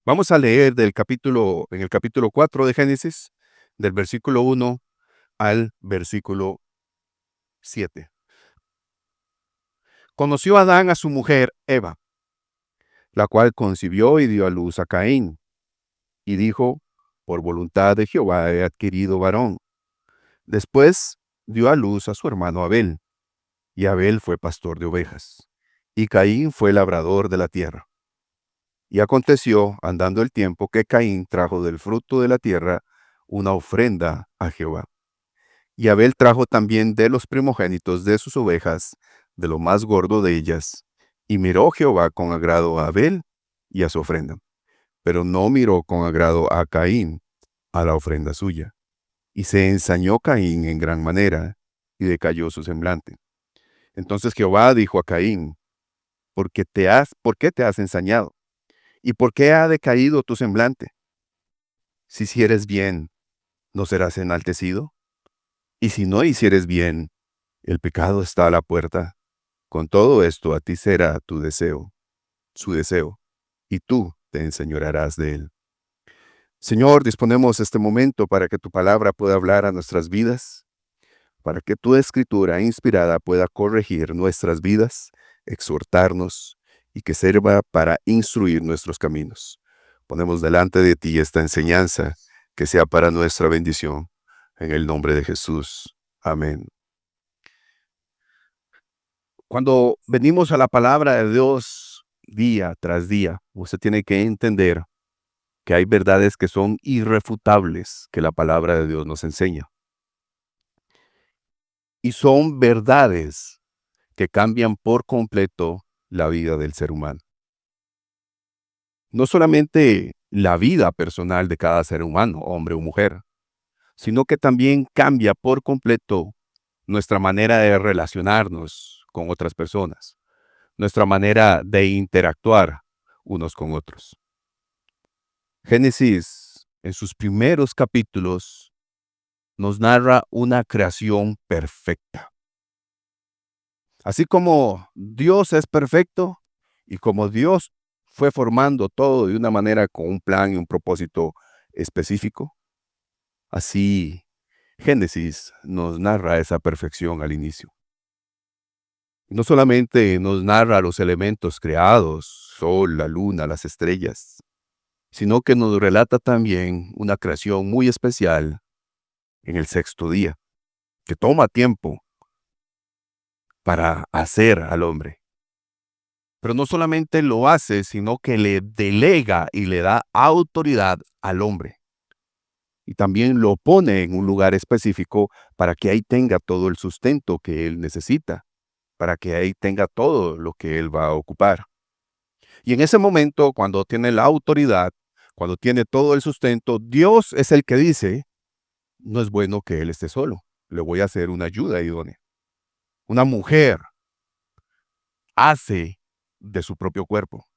Vamos a leer en el capítulo 4 de Génesis, del versículo 1 al versículo 7. Conoció Adán a su mujer Eva, la cual concibió y dio a luz a Caín, y dijo, por voluntad de Jehová he adquirido varón. Después dio a luz a su hermano Abel, y Abel fue pastor de ovejas, y Caín fue labrador de la tierra. Y aconteció, andando el tiempo, que Caín trajo del fruto de la tierra una ofrenda a Jehová. Y Abel trajo también de los primogénitos de sus ovejas, de lo más gordo de ellas. Y miró Jehová con agrado a Abel y a su ofrenda, pero no miró con agrado a Caín, a la ofrenda suya. Y se ensañó Caín en gran manera, y decayó su semblante. Entonces Jehová dijo a Caín, ¿por qué te has ensañado? ¿Y por qué ha decaído tu semblante? Si hicieres bien, ¿no serás enaltecido? Y si no hicieres bien, el pecado está a la puerta. Con todo esto a ti será tu deseo, su deseo, y tú te enseñorearás de él. Señor, disponemos este momento para que tu palabra pueda hablar a nuestras vidas, para que tu escritura inspirada pueda corregir nuestras vidas, exhortarnos y que sirva para instruir nuestros caminos. Ponemos delante de ti esta enseñanza, que sea para nuestra bendición. En el nombre de Jesús. Amén. Cuando venimos a la palabra de Dios día tras día, usted tiene que entender que hay verdades que son irrefutables que la palabra de Dios nos enseña. Y son verdades que cambian por completo la vida del ser humano. No solamente la vida personal de cada ser humano, hombre o mujer, sino que también cambia por completo nuestra manera de relacionarnos con otras personas, nuestra manera de interactuar unos con otros. Génesis, en sus primeros capítulos, nos narra una creación perfecta. Así como Dios es perfecto y como Dios fue formando todo de una manera con un plan y un propósito específico, así Génesis nos narra esa perfección al inicio. No solamente nos narra los elementos creados, sol, la luna, las estrellas, sino que nos relata también una creación muy especial en el sexto día, que toma tiempo para hacer al hombre. Pero no solamente lo hace, sino que le delega y le da autoridad al hombre. Y también lo pone en un lugar específico para que ahí tenga todo el sustento que él necesita, para que ahí tenga todo lo que él va a ocupar. Y en ese momento, cuando tiene la autoridad, cuando tiene todo el sustento, Dios es el que dice, no es bueno que él esté solo, le voy a hacer una ayuda idónea. Una mujer hace de su propio cuerpo,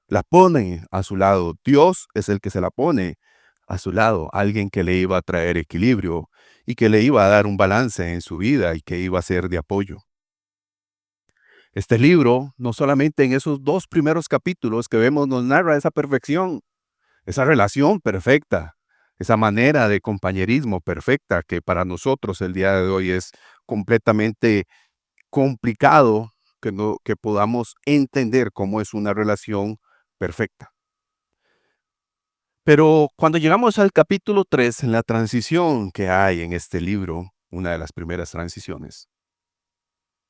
la pone a su lado. Dios es el que se la pone a su lado, alguien que le iba a traer equilibrio y que le iba a dar un balance en su vida y que iba a ser de apoyo. Este libro, no solamente en esos 2 primeros capítulos que vemos, nos narra esa perfección, esa relación perfecta, esa manera de compañerismo perfecta que para nosotros el día de hoy es completamente complicado que podamos entender cómo es una relación perfecta. Pero cuando llegamos al capítulo 3, en la transición que hay en este libro, una de las primeras transiciones,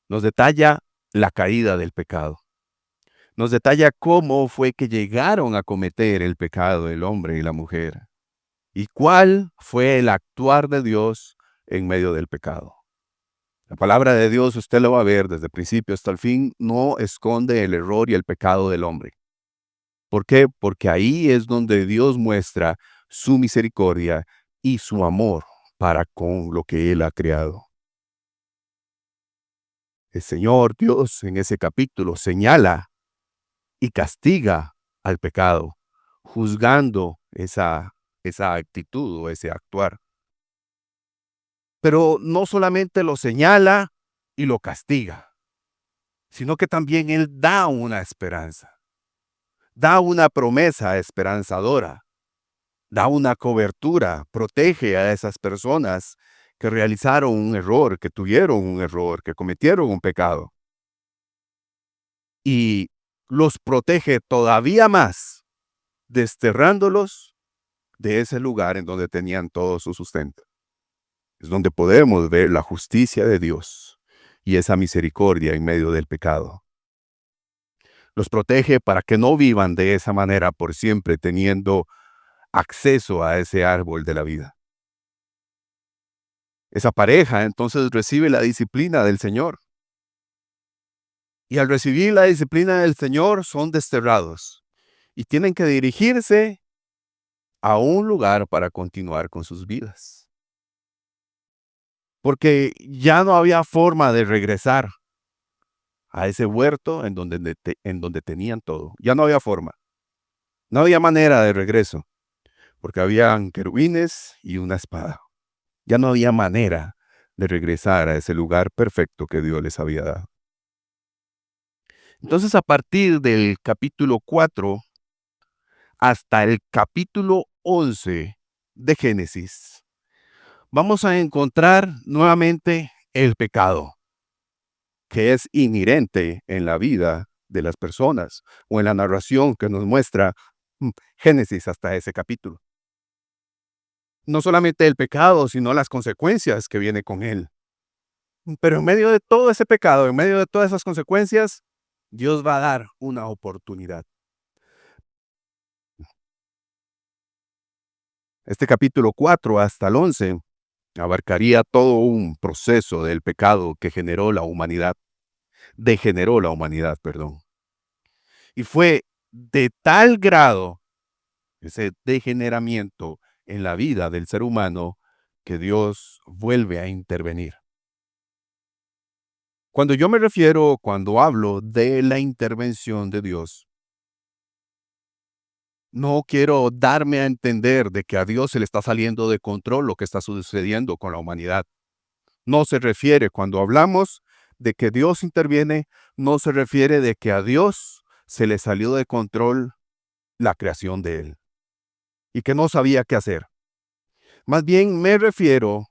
nos detalla la caída del pecado. Nos detalla cómo fue que llegaron a cometer el pecado el hombre y la mujer. ¿Y cuál fue el actuar de Dios en medio del pecado? La palabra de Dios, usted lo va a ver desde el principio hasta el fin, no esconde el error y el pecado del hombre. ¿Por qué? Porque ahí es donde Dios muestra su misericordia y su amor para con lo que Él ha creado. El Señor Dios en ese capítulo señala y castiga al pecado, juzgando esa actitud o ese actuar. Pero no solamente lo señala y lo castiga, sino que también Él da una esperanza. da una promesa esperanzadora, da una cobertura, protege a esas personas que realizaron un error, que tuvieron un error, que cometieron un pecado. Y los protege todavía más, desterrándolos de ese lugar en donde tenían todo su sustento. Es donde podemos ver la justicia de Dios y esa misericordia en medio del pecado. Los protege para que no vivan de esa manera por siempre, teniendo acceso a ese árbol de la vida. Esa pareja entonces recibe la disciplina del Señor. Y al recibir la disciplina del Señor son desterrados y tienen que dirigirse a un lugar para continuar con sus vidas. Porque ya no había forma de regresar a ese huerto en donde tenían todo. Ya no había forma. No había manera de regreso, porque habían querubines y una espada. Ya no había manera de regresar a ese lugar perfecto que Dios les había dado. Entonces, a partir del capítulo 4 hasta el capítulo 11 de Génesis, vamos a encontrar nuevamente el pecado, que es inherente en la vida de las personas o en la narración que nos muestra Génesis hasta ese capítulo. No solamente el pecado, sino las consecuencias que viene con él. Pero en medio de todo ese pecado, en medio de todas esas consecuencias, Dios va a dar una oportunidad. Este capítulo 4 hasta el 11 abarcaría todo un proceso del pecado que degeneró la humanidad, perdón. Y fue de tal grado ese degeneramiento en la vida del ser humano que Dios vuelve a intervenir. Cuando hablo de la intervención de Dios, no quiero darme a entender de que a Dios se le está saliendo de control lo que está sucediendo con la humanidad. No se refiere, cuando hablamos de que Dios interviene, no se refiere de que a Dios se le salió de control la creación de él y que no sabía qué hacer. Más bien me refiero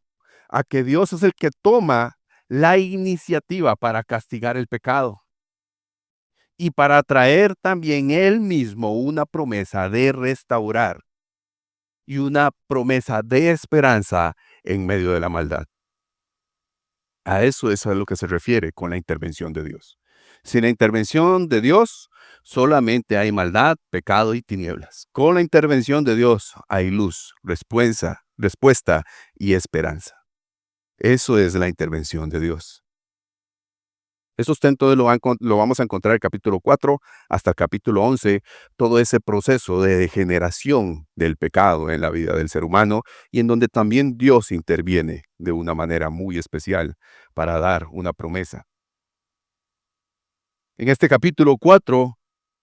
a que Dios es el que toma la iniciativa para castigar el pecado y para traer también él mismo una promesa de restaurar y una promesa de esperanza en medio de la maldad. A eso es a lo que se refiere con la intervención de Dios. Sin la intervención de Dios, solamente hay maldad, pecado y tinieblas. Con la intervención de Dios hay luz, respuesta y esperanza. Eso es la intervención de Dios. Eso usted todo lo vamos a encontrar en el capítulo 4 hasta el capítulo 11, todo ese proceso de degeneración del pecado en la vida del ser humano y en donde también Dios interviene de una manera muy especial para dar una promesa. En este capítulo 4,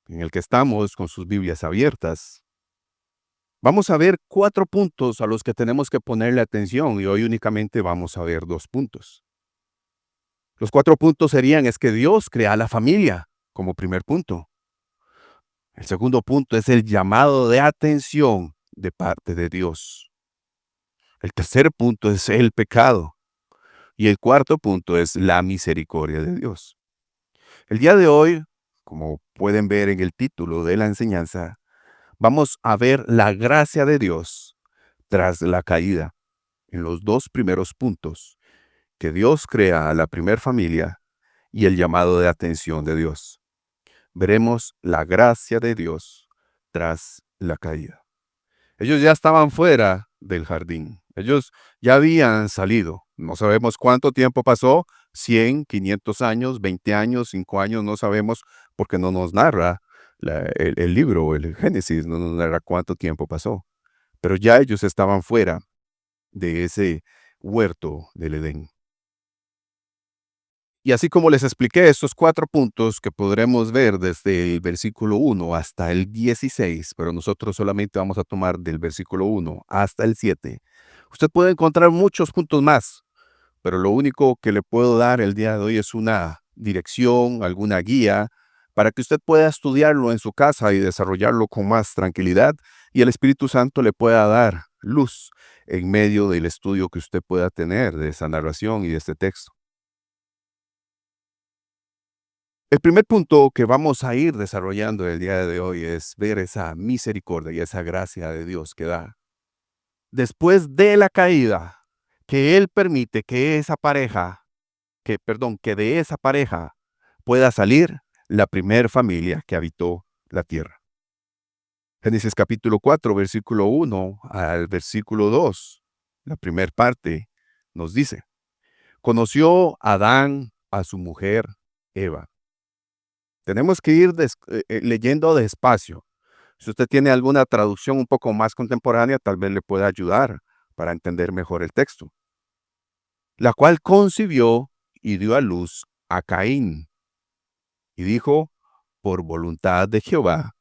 en el que estamos con sus Biblias abiertas, vamos a ver 4 puntos a los que tenemos que ponerle atención y hoy únicamente vamos a ver 2 puntos. Los 4 puntos serían es que Dios crea la familia como primer punto. El segundo punto es el llamado de atención de parte de Dios. El tercer punto es el pecado. Y el cuarto punto es la misericordia de Dios. El día de hoy, como pueden ver en el título de la enseñanza, vamos a ver la gracia de Dios tras la caída en los 2 primeros puntos, que Dios crea a la primer familia y el llamado de atención de Dios. Veremos la gracia de Dios tras la caída. Ellos ya estaban fuera del jardín. Ellos ya habían salido. No sabemos cuánto tiempo pasó, 100, 500 años, 20 años, 5 años, no sabemos porque no nos narra el libro, el Génesis, no nos narra cuánto tiempo pasó. Pero ya ellos estaban fuera de ese huerto del Edén. Y así como les expliqué estos 4 puntos que podremos ver desde el versículo 1 hasta el 16, pero nosotros solamente vamos a tomar del versículo 1 hasta el 7, usted puede encontrar muchos puntos más, pero lo único que le puedo dar el día de hoy es una dirección, alguna guía para que usted pueda estudiarlo en su casa y desarrollarlo con más tranquilidad y el Espíritu Santo le pueda dar luz en medio del estudio que usted pueda tener de esa narración y de este texto. El primer punto que vamos a ir desarrollando el día de hoy es ver esa misericordia y esa gracia de Dios que da. Después de la caída, que Él permite que que de esa pareja pueda salir la primer familia que habitó la tierra. Génesis capítulo 4, versículo 1 al versículo 2, la primera parte nos dice, conoció Adán a su mujer Eva. Tenemos que ir leyendo despacio. Si usted tiene alguna traducción un poco más contemporánea, tal vez le pueda ayudar para entender mejor el texto. La cual concibió y dio a luz a Caín. Y dijo, por voluntad de Jehová,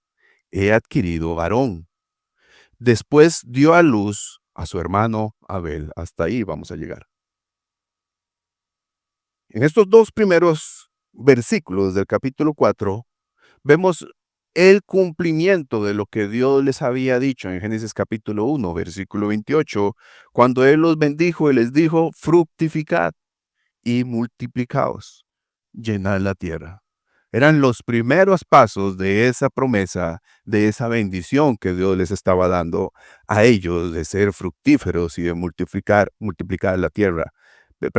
he adquirido varón. Después dio a luz a su hermano Abel. Hasta ahí vamos a llegar. En estos dos primeros versículos del capítulo 4, vemos el cumplimiento de lo que Dios les había dicho en Génesis capítulo 1, versículo 28, cuando Él los bendijo y les dijo, fructificad y multiplicaos, llenad la tierra. Eran los primeros pasos de esa promesa, de esa bendición que Dios les estaba dando a ellos de ser fructíferos y de multiplicar la tierra.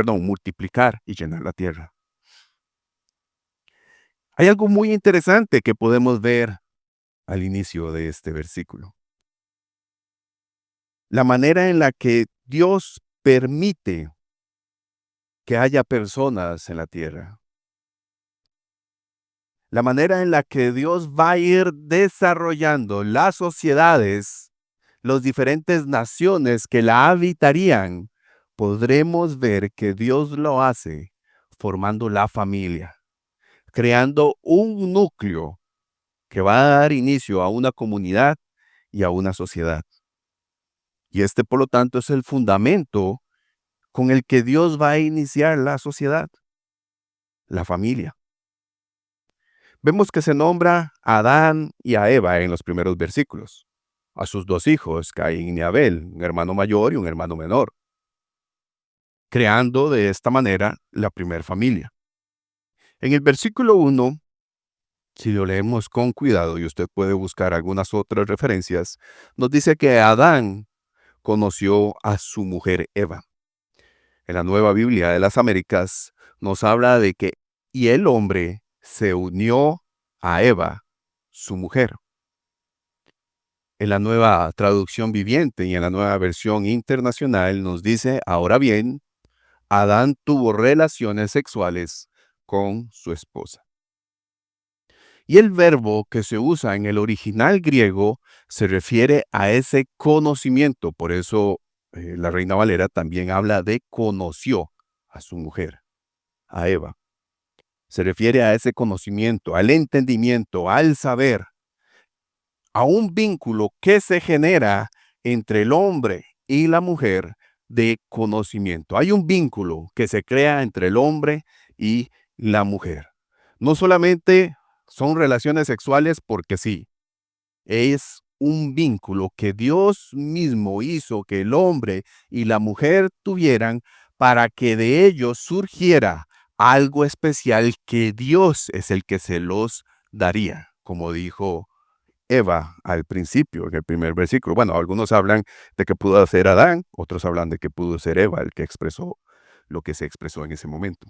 Multiplicar y llenar la tierra. Hay algo muy interesante que podemos ver al inicio de este versículo. La manera en la que Dios permite que haya personas en la tierra. La manera en la que Dios va a ir desarrollando las sociedades, las diferentes naciones que la habitarían, podremos ver que Dios lo hace formando la familia, creando un núcleo que va a dar inicio a una comunidad y a una sociedad. Y este, por lo tanto, es el fundamento con el que Dios va a iniciar la sociedad, la familia. Vemos que se nombra a Adán y a Eva en los primeros versículos, a sus dos hijos, Caín y Abel, un hermano mayor y un hermano menor, creando de esta manera la primera familia. En el versículo 1, si lo leemos con cuidado y usted puede buscar algunas otras referencias, nos dice que Adán conoció a su mujer Eva. En la Nueva Biblia de las Américas nos habla de que y el hombre se unió a Eva, su mujer. En la nueva traducción viviente y en la nueva versión internacional nos dice, ahora bien, Adán tuvo relaciones sexuales con su esposa. Y el verbo que se usa en el original griego se refiere a ese conocimiento. Por eso la Reina Valera también habla de conoció a su mujer, a Eva. Se refiere a ese conocimiento, al entendimiento, al saber, a un vínculo que se genera entre el hombre y la mujer de conocimiento. Hay un vínculo que se crea entre el hombre y la mujer. No solamente son relaciones sexuales porque sí, es un vínculo que Dios mismo hizo que el hombre y la mujer tuvieran para que de ellos surgiera algo especial que Dios es el que se los daría, como dijo Eva al principio, en el primer versículo. Bueno, algunos hablan de que pudo ser Adán, otros hablan de que pudo ser Eva el que expresó lo que se expresó en ese momento.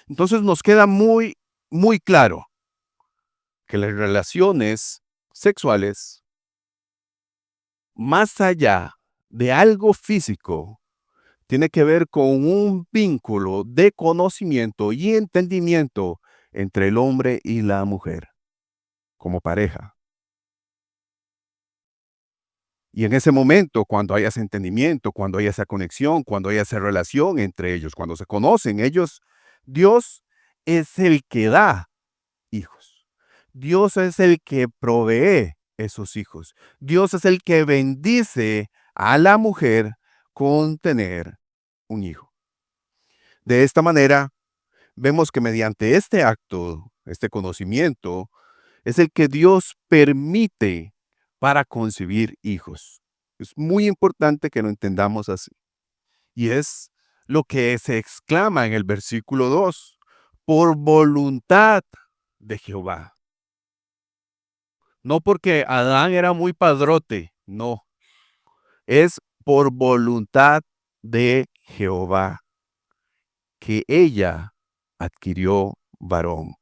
Entonces nos queda muy claro que las relaciones sexuales, más allá de algo físico, tiene que ver con un vínculo de conocimiento y entendimiento entre el hombre y la mujer, como pareja. Y en ese momento, cuando hay ese entendimiento, cuando hay esa conexión, cuando hay esa relación entre ellos, cuando se conocen ellos, Dios es el que da hijos. Dios es el que provee esos hijos. Dios es el que bendice a la mujer con tener un hijo. De esta manera, vemos que mediante este acto, este conocimiento, es el que Dios permite para concebir hijos. Es muy importante que lo entendamos así. Y es lo que se exclama en el versículo 2: por voluntad de Jehová. No porque Adán era muy padrote, no. Es por voluntad de Jehová que ella adquirió varón,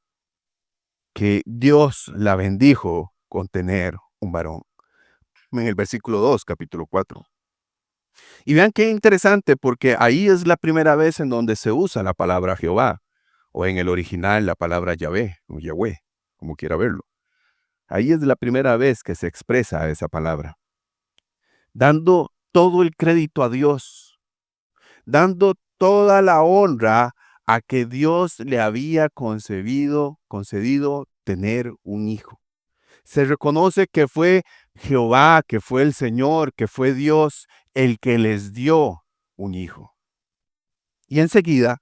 que Dios la bendijo con tener un varón. En el versículo 2, capítulo 4. Y vean qué interesante, porque ahí es la primera vez en donde se usa la palabra Jehová, o en el original la palabra Yahvé, o Yahweh, como quiera verlo. Ahí es la primera vez que se expresa esa palabra, dando todo el crédito a Dios, dando toda la honra a que Dios le había concedido tener un hijo. Se reconoce que fue Jehová, que fue el Señor, que fue Dios el que les dio un hijo. Y enseguida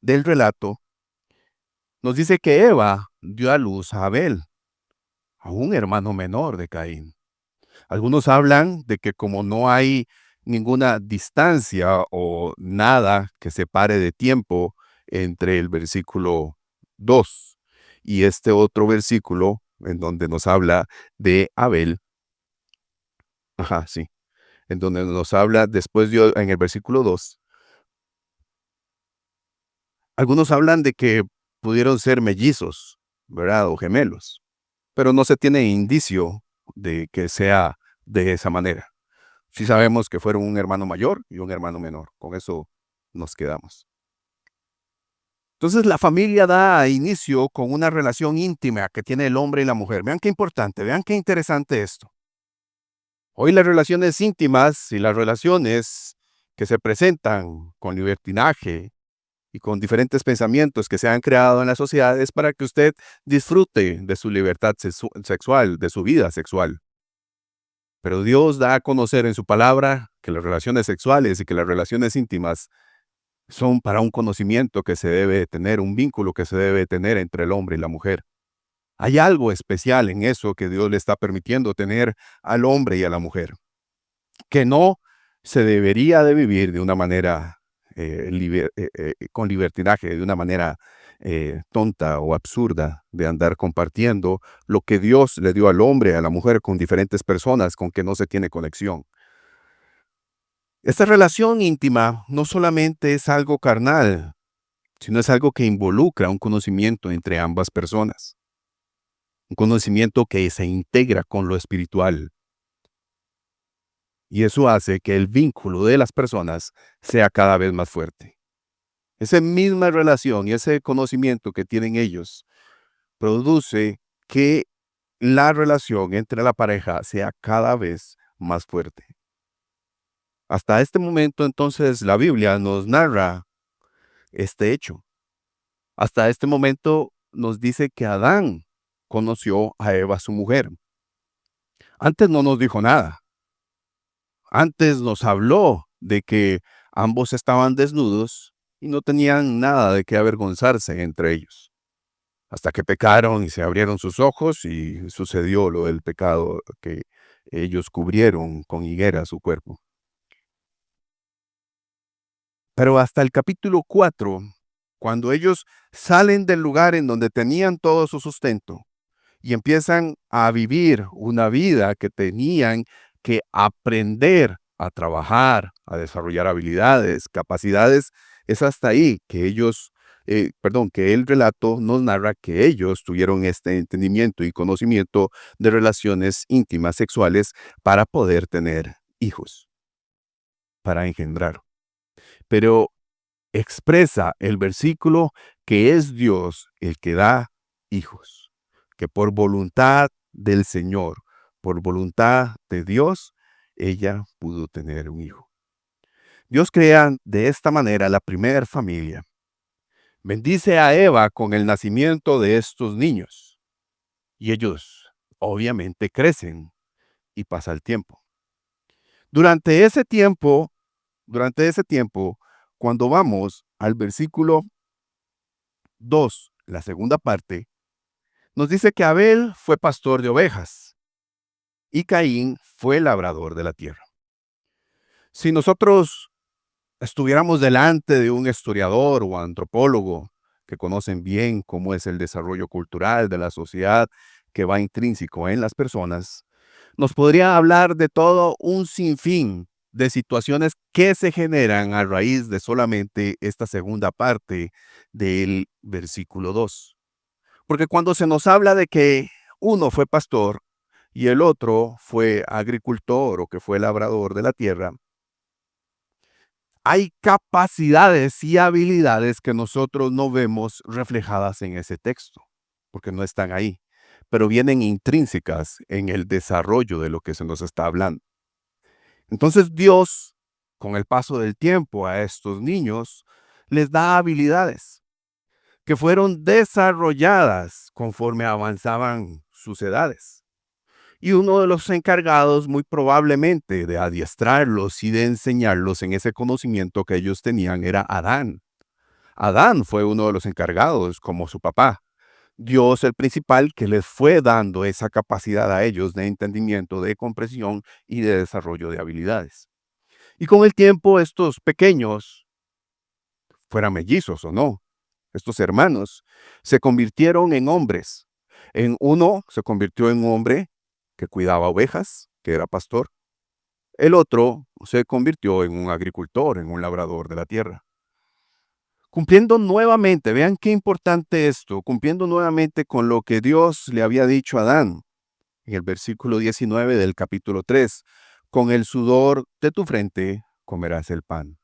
del relato nos dice que Eva dio a luz a Abel, a un hermano menor de Caín. Algunos hablan de que como no hay ninguna distancia o nada que separe de tiempo entre el versículo 2 y este otro versículo en donde nos habla de Abel, sí, en donde nos habla después en el versículo 2, algunos hablan de que pudieron ser mellizos, ¿verdad? O gemelos, pero no se tiene indicio de que sea de esa manera. Sí sabemos que fueron un hermano mayor y un hermano menor. Con eso nos quedamos. Entonces la familia da inicio con una relación íntima que tiene el hombre y la mujer. Vean qué importante, vean qué interesante esto. Hoy las relaciones íntimas y las relaciones que se presentan con libertinaje y con diferentes pensamientos que se han creado en la sociedad es para que usted disfrute de su libertad sexual, de su vida sexual. Pero Dios da a conocer en su palabra que las relaciones sexuales y que las relaciones íntimas son para un conocimiento que se debe tener, un vínculo que se debe tener entre el hombre y la mujer. Hay algo especial en eso que Dios le está permitiendo tener al hombre y a la mujer, que no se debería de vivir de una manera con libertinaje, de una manera tonta o absurda, de andar compartiendo lo que Dios le dio al hombre, a la mujer, con diferentes personas con que no se tiene conexión. Esta relación íntima no solamente es algo carnal, sino es algo que involucra un conocimiento entre ambas personas, un conocimiento que se integra con lo espiritual. Y eso hace que el vínculo de las personas sea cada vez más fuerte. Esa misma relación y ese conocimiento que tienen ellos produce que la relación entre la pareja sea cada vez más fuerte. Hasta este momento, entonces, la Biblia nos narra este hecho. Hasta este momento nos dice que Adán conoció a Eva, su mujer. Antes no nos dijo nada. Antes nos habló de que ambos estaban desnudos y no tenían nada de qué avergonzarse entre ellos. Hasta que pecaron y se abrieron sus ojos y sucedió lo del pecado, que ellos cubrieron con higuera su cuerpo. Pero hasta el capítulo 4, cuando ellos salen del lugar en donde tenían todo su sustento y empiezan a vivir una vida que tenían que aprender a trabajar, a desarrollar habilidades, capacidades, es hasta ahí que que el relato nos narra que ellos tuvieron este entendimiento y conocimiento de relaciones íntimas sexuales para poder tener hijos, para engendrar. Pero expresa el versículo que es Dios el que da hijos, que por voluntad del Señor, por voluntad de Dios, ella pudo tener un hijo. Dios crea de esta manera la primera familia. Bendice a Eva con el nacimiento de estos niños y ellos obviamente crecen y pasa el tiempo. Durante ese tiempo, cuando vamos al versículo 2, la segunda parte, Nos dice que Abel fue pastor de ovejas y Caín fue labrador de la tierra. Si nosotros estuviéramos delante de un historiador o antropólogo que conocen bien cómo es el desarrollo cultural de la sociedad que va intrínseco en las personas, nos podría hablar de todo un sinfín de situaciones que se generan a raíz de solamente esta segunda parte del versículo 2. Porque cuando se nos habla de que uno fue pastor y el otro fue agricultor o que fue labrador de la tierra, hay capacidades y habilidades que nosotros no vemos reflejadas en ese texto, porque no están ahí, pero vienen intrínsecas en el desarrollo de lo que se nos está hablando. Entonces Dios, con el paso del tiempo a estos niños, les da habilidades que fueron desarrolladas conforme avanzaban sus edades. Y uno de los encargados muy probablemente de adiestrarlos y de enseñarlos en ese conocimiento que ellos tenían era Adán. Adán fue uno de los encargados como su papá. Dios el principal que les fue dando esa capacidad a ellos de entendimiento, de comprensión y de desarrollo de habilidades. Y con el tiempo estos pequeños, fueran mellizos o no, estos hermanos, se convirtieron en hombres. En uno se convirtió en un hombre que cuidaba ovejas, que era pastor. El otro se convirtió en un agricultor, en un labrador de la tierra. Cumpliendo nuevamente, vean qué importante esto, cumpliendo nuevamente con lo que Dios le había dicho a Adán en el versículo 19 del capítulo 3, con el sudor de tu frente comerás el pan.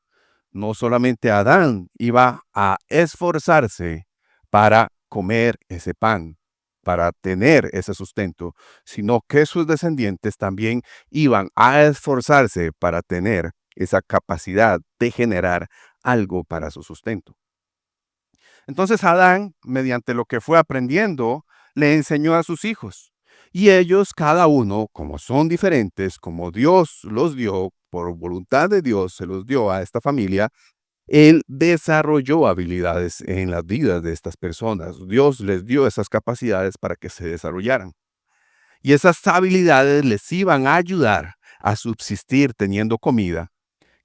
No solamente Adán iba a esforzarse para comer ese pan, para tener ese sustento, sino que sus descendientes también iban a esforzarse para tener esa capacidad de generar algo para su sustento. Entonces Adán, mediante lo que fue aprendiendo, le enseñó a sus hijos. Y ellos, cada uno, como son diferentes, como Dios los dio, por voluntad de Dios se los dio a esta familia, él desarrolló habilidades en las vidas de estas personas. Dios les dio esas capacidades para que se desarrollaran. Y esas habilidades les iban a ayudar a subsistir teniendo comida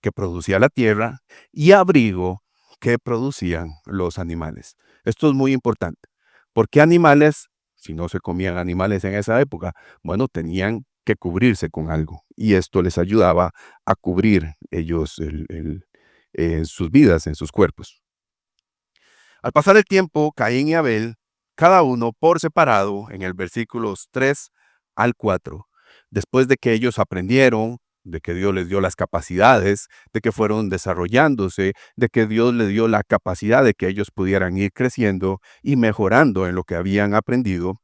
que producía la tierra y abrigo que producían los animales. Esto es muy importante. ¿Por qué animales? Si no se comían animales en esa época, bueno, tenían que cubrirse con algo y esto les ayudaba a cubrir ellos en sus vidas, en sus cuerpos. Al pasar el tiempo, Caín y Abel, cada uno por separado, en el versículos 3 al 4, después de que ellos aprendieron, de que Dios les dio las capacidades, de que fueron desarrollándose, de que Dios les dio la capacidad de que ellos pudieran ir creciendo y mejorando en lo que habían aprendido.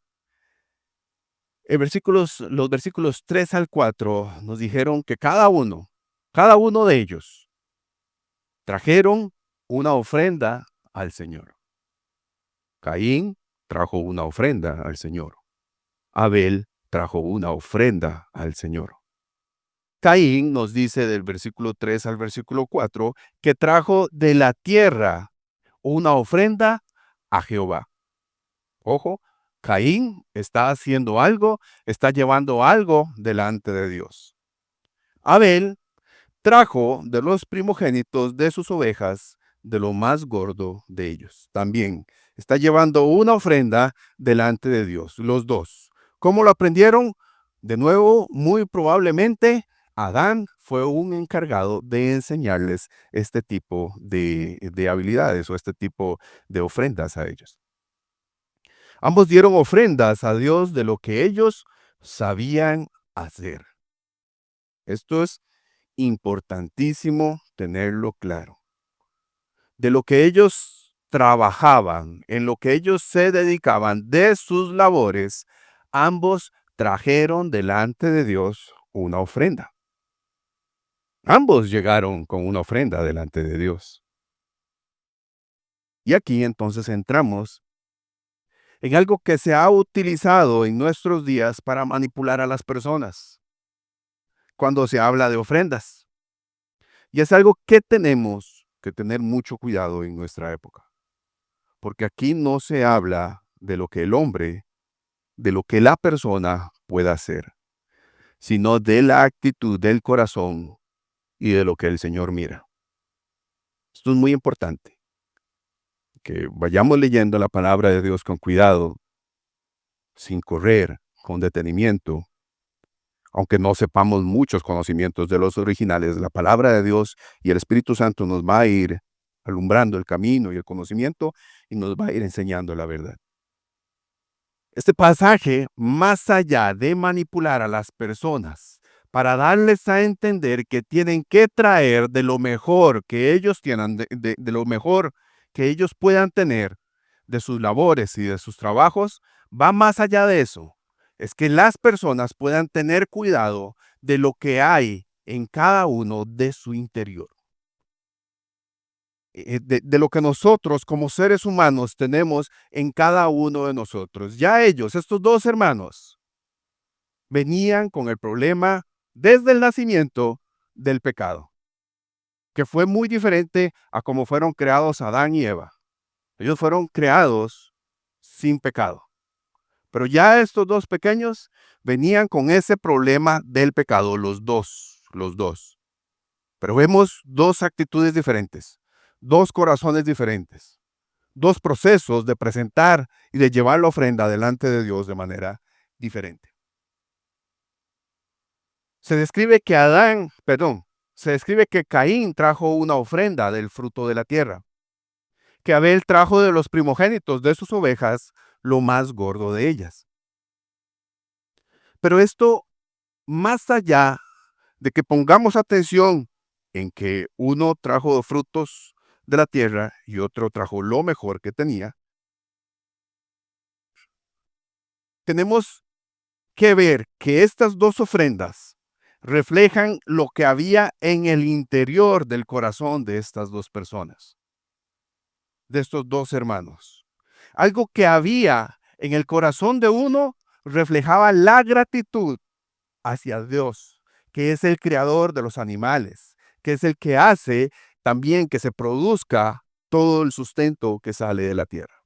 Los versículos 3 al 4 nos dijeron que cada uno de ellos, trajeron una ofrenda al Señor. Caín trajo una ofrenda al Señor. Abel trajo una ofrenda al Señor. Caín nos dice del versículo 3 al versículo 4 que trajo de la tierra una ofrenda a Jehová. Ojo, Caín está haciendo algo, está llevando algo delante de Dios. Abel trajo de los primogénitos de sus ovejas, de lo más gordo de ellos. También está llevando una ofrenda delante de Dios, los dos. ¿Cómo lo aprendieron? De nuevo, muy probablemente, Adán fue un encargado de enseñarles este tipo de habilidades o este tipo de ofrendas a ellos. Ambos dieron ofrendas a Dios de lo que ellos sabían hacer. Esto es importantísimo tenerlo claro. De lo que ellos trabajaban, en lo que ellos se dedicaban de sus labores, ambos trajeron delante de Dios una ofrenda. Ambos llegaron con una ofrenda delante de Dios. Y aquí entonces entramos en algo que se ha utilizado en nuestros días para manipular a las personas cuando se habla de ofrendas. Y es algo que tenemos que tener mucho cuidado en nuestra época, porque aquí no se habla de lo que el hombre de lo que la persona pueda hacer, sino de la actitud del corazón y de lo que el Señor mira. Esto es muy importante, que vayamos leyendo la palabra de Dios con cuidado, sin correr, con detenimiento, aunque no sepamos muchos conocimientos de los originales. La palabra de Dios y el Espíritu Santo nos va a ir alumbrando el camino y el conocimiento y nos va a ir enseñando la verdad. Este pasaje, más allá de manipular a las personas para darles a entender que tienen que traer de lo mejor que ellos tienen, de lo mejor que ellos puedan tener de sus labores y de sus trabajos, va más allá de eso. Es que las personas puedan tener cuidado de lo que hay en cada uno de su interior. De lo que nosotros como seres humanos tenemos en cada uno de nosotros. Ya ellos, estos dos hermanos, venían con el problema desde el nacimiento del pecado, que fue muy diferente a cómo fueron creados Adán y Eva. Ellos fueron creados sin pecado. Pero ya estos dos pequeños venían con ese problema del pecado, los dos. Pero vemos dos actitudes diferentes, dos corazones diferentes, dos procesos de presentar y de llevar la ofrenda delante de Dios de manera diferente. Se describe que se describe que Caín trajo una ofrenda del fruto de la tierra, que Abel trajo de los primogénitos de sus ovejas lo más gordo de ellas. Pero esto, más allá de que pongamos atención en que uno trajo frutos de la tierra y otro trajo lo mejor que tenía, tenemos que ver que estas dos ofrendas reflejan lo que había en el interior del corazón de estas dos personas, de estos dos hermanos. Algo que había en el corazón de uno reflejaba la gratitud hacia Dios, que es el creador de los animales, que es el que hace también que se produzca todo el sustento que sale de la tierra.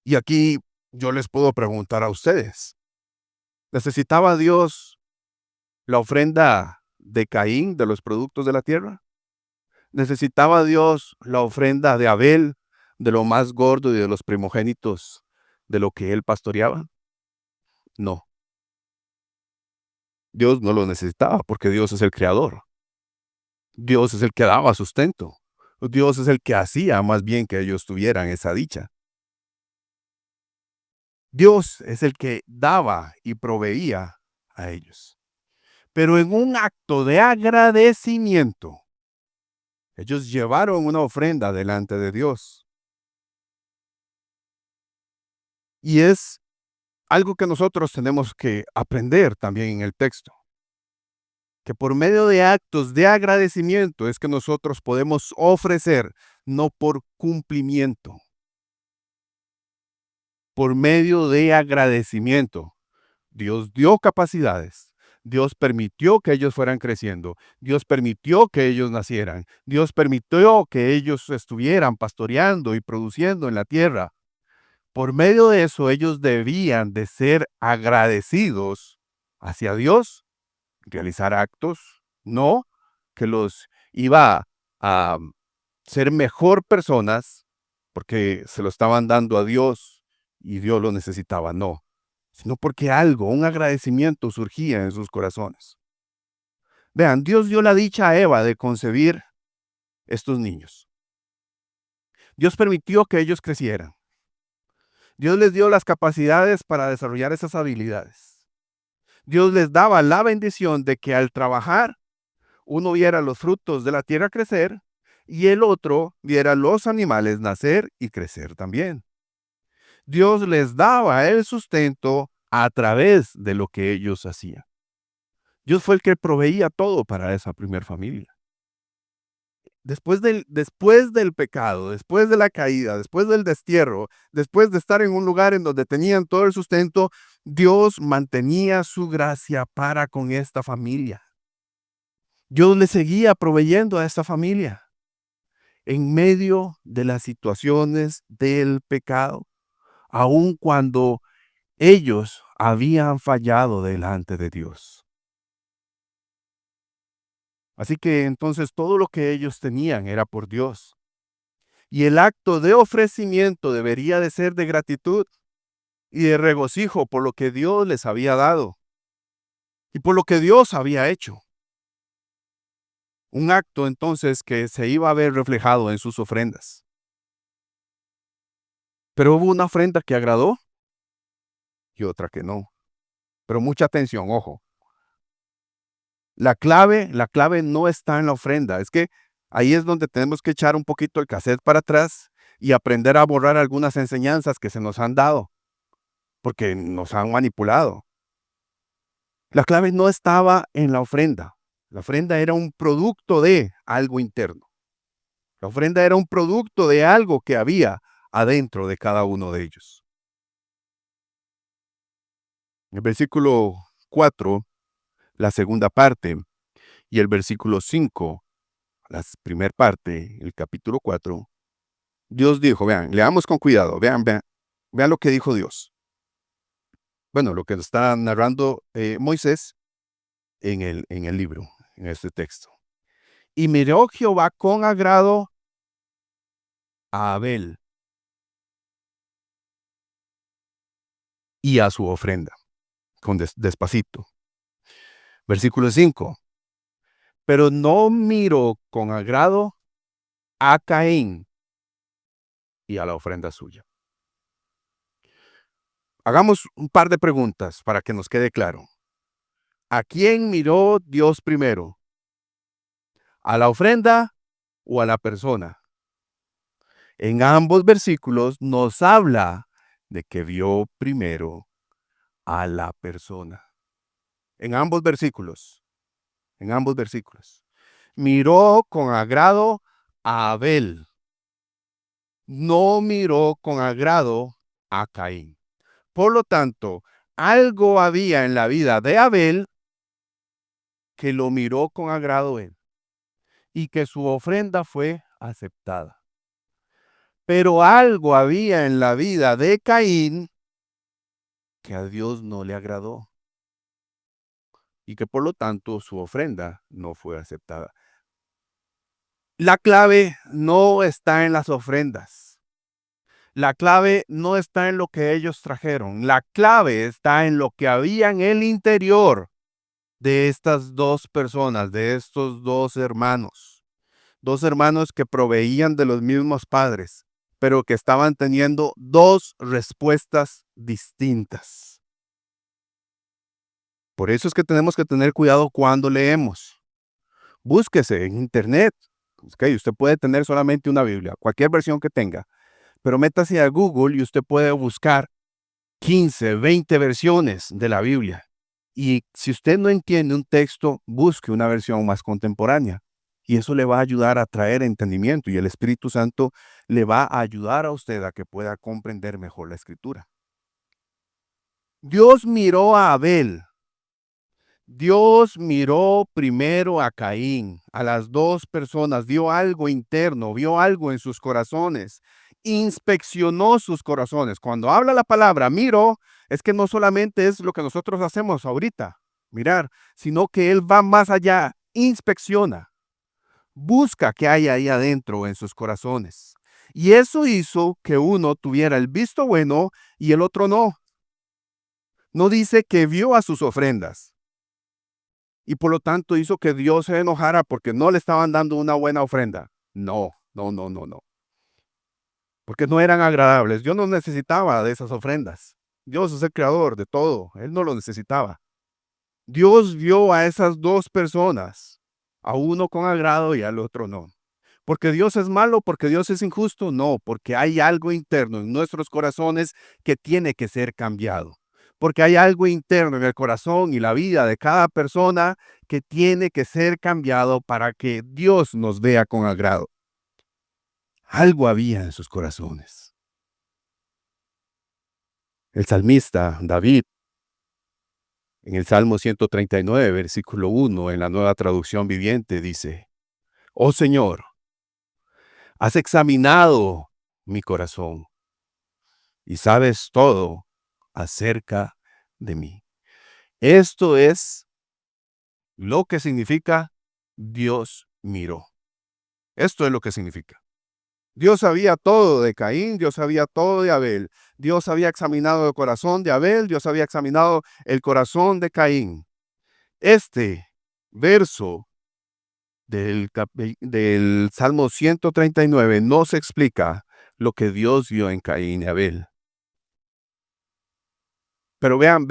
Y aquí yo les puedo preguntar a ustedes, ¿necesitaba Dios la ofrenda de Caín de los productos de la tierra? ¿Necesitaba Dios la ofrenda de Abel de lo más gordo y de los primogénitos de lo que él pastoreaba? No, Dios no lo necesitaba porque Dios es el creador. Dios es el que daba sustento. Dios es el que hacía más bien que ellos tuvieran esa dicha. Dios es el que daba y proveía a ellos. Pero en un acto de agradecimiento, ellos llevaron una ofrenda delante de Dios. Y es algo que nosotros tenemos que aprender también en el texto. Que por medio de actos de agradecimiento es que nosotros podemos ofrecer, no por cumplimiento, por medio de agradecimiento. Dios dio capacidades. Dios permitió que ellos fueran creciendo. Dios permitió que ellos nacieran. Dios permitió que ellos estuvieran pastoreando y produciendo en la tierra. Por medio de eso, ellos debían de ser agradecidos hacia Dios, realizar actos, no que los iba a ser mejor personas porque se lo estaban dando a Dios y Dios lo necesitaba, no, sino porque algo, un agradecimiento surgía en sus corazones. Vean, Dios dio la dicha a Eva de concebir estos niños. Dios permitió que ellos crecieran. Dios les dio las capacidades para desarrollar esas habilidades. Dios les daba la bendición de que al trabajar, uno viera los frutos de la tierra crecer y el otro viera los animales nacer y crecer también. Dios les daba el sustento a través de lo que ellos hacían. Dios fue el que proveía todo para esa primer familia. Después del pecado, después de la caída, después del destierro, después de estar en un lugar en donde tenían todo el sustento, Dios mantenía su gracia para con esta familia. Dios le seguía proveyendo a esta familia en medio de las situaciones del pecado. aun cuando ellos habían fallado delante de Dios. Así que entonces todo lo que ellos tenían era por Dios. Y el acto de ofrecimiento debería de ser de gratitud y de regocijo por lo que Dios les había dado y por lo que Dios había hecho. Un acto entonces que se iba a ver reflejado en sus ofrendas. Pero hubo una ofrenda que agradó y otra que no. Pero mucha atención, ojo. La clave no está en la ofrenda. Es que ahí es donde tenemos que echar un poquito el cassette para atrás y aprender a borrar algunas enseñanzas que se nos han dado, porque nos han manipulado. La clave no estaba en la ofrenda. La ofrenda era un producto de algo interno. La ofrenda era un producto de algo que había adentro de cada uno de ellos. El versículo 4, la segunda parte, y el versículo 5, la primera parte, el capítulo 4, Dios dijo, vean, leamos con cuidado, vean lo que dijo Dios. Bueno, lo que está narrando Moisés en el libro, en este texto. Y miró Jehová con agrado a Abel y a su ofrenda, despacito. Versículo 5. Pero no miró con agrado a Caín y a la ofrenda suya. Hagamos un par de preguntas para que nos quede claro. ¿A quién miró Dios primero? ¿A la ofrenda o a la persona? En ambos versículos nos habla de que vio primero a la persona. En ambos versículos. En ambos versículos. Miró con agrado a Abel. No miró con agrado a Caín. Por lo tanto, algo había en la vida de Abel que lo miró con agrado él y que su ofrenda fue aceptada. Pero algo había en la vida de Caín que a Dios no le agradó y que por lo tanto su ofrenda no fue aceptada. La clave no está en las ofrendas. La clave no está en lo que ellos trajeron. La clave está en lo que había en el interior de estas dos personas, de estos dos hermanos. Dos hermanos que proveían de los mismos padres, pero que estaban teniendo dos respuestas distintas. Por eso es que tenemos que tener cuidado cuando leemos. Búsquese en internet. Okay, usted puede tener solamente una Biblia, cualquier versión que tenga, pero métase a Google y usted puede buscar 15, 20 versiones de la Biblia. Y si usted no entiende un texto, busque una versión más contemporánea. Y eso le va a ayudar a traer entendimiento y el Espíritu Santo le va a ayudar a usted a que pueda comprender mejor la Escritura. Dios miró a Abel. Dios miró primero a Caín, a las dos personas, vio algo interno, vio algo en sus corazones, inspeccionó sus corazones. Cuando habla la palabra miro, es que no solamente es lo que nosotros hacemos ahorita, mirar, sino que Él va más allá, inspecciona, busca qué hay ahí adentro en sus corazones. Y eso hizo que uno tuviera el visto bueno y el otro no. No dice que vio a sus ofrendas y por lo tanto hizo que Dios se enojara porque no le estaban dando una buena ofrenda. No, no, no, no, no. Porque no eran agradables. Dios no necesitaba de esas ofrendas. Dios es el creador de todo. Él no lo necesitaba. Dios vio a esas dos personas, a uno con agrado y al otro no. Porque Dios es malo, porque Dios es injusto, no, porque hay algo interno en nuestros corazones que tiene que ser cambiado. Porque hay algo interno en el corazón y la vida de cada persona que tiene que ser cambiado para que Dios nos vea con agrado. Algo había en sus corazones. El salmista David, en el Salmo 139, versículo 1, en la Nueva Traducción Viviente, dice, Oh Señor, has examinado mi corazón y sabes todo acerca de mí. Esto es lo que significa Dios miró. Esto es lo que significa. Dios sabía todo de Caín, Dios sabía todo de Abel. Dios había examinado el corazón de Abel, Dios había examinado el corazón de Caín. Este verso del Salmo 139 nos explica lo que Dios vio en Caín y Abel. Pero vean,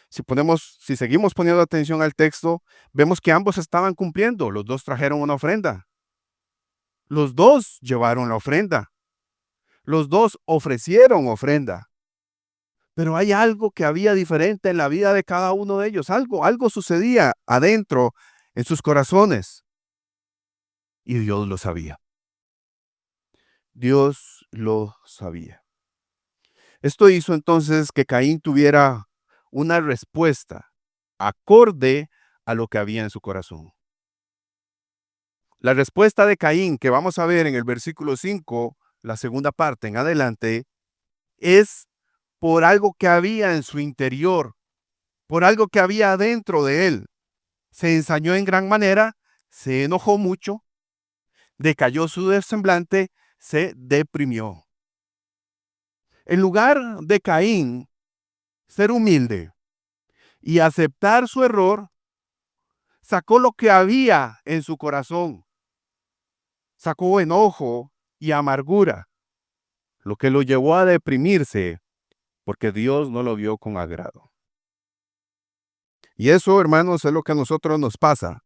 si seguimos poniendo atención al texto, vemos que ambos estaban cumpliendo. Los dos trajeron una ofrenda. Los dos llevaron la ofrenda. Los dos ofrecieron ofrenda. Pero hay algo que había diferente en la vida de cada uno de ellos. Algo sucedía adentro en sus corazones. Y Dios lo sabía. Dios lo sabía. Esto hizo entonces que Caín tuviera una respuesta acorde a lo que había en su corazón. La respuesta de Caín, que vamos a ver en el versículo 5, la segunda parte en adelante, es por algo que había en su interior, por algo que había dentro de él. Se ensañó en gran manera, se enojó mucho, decayó su semblante, se deprimió. En lugar de Caín ser humilde y aceptar su error, sacó lo que había en su corazón, sacó enojo y amargura, lo que lo llevó a deprimirse porque Dios no lo vio con agrado. Y eso, hermanos, es lo que a nosotros nos pasa.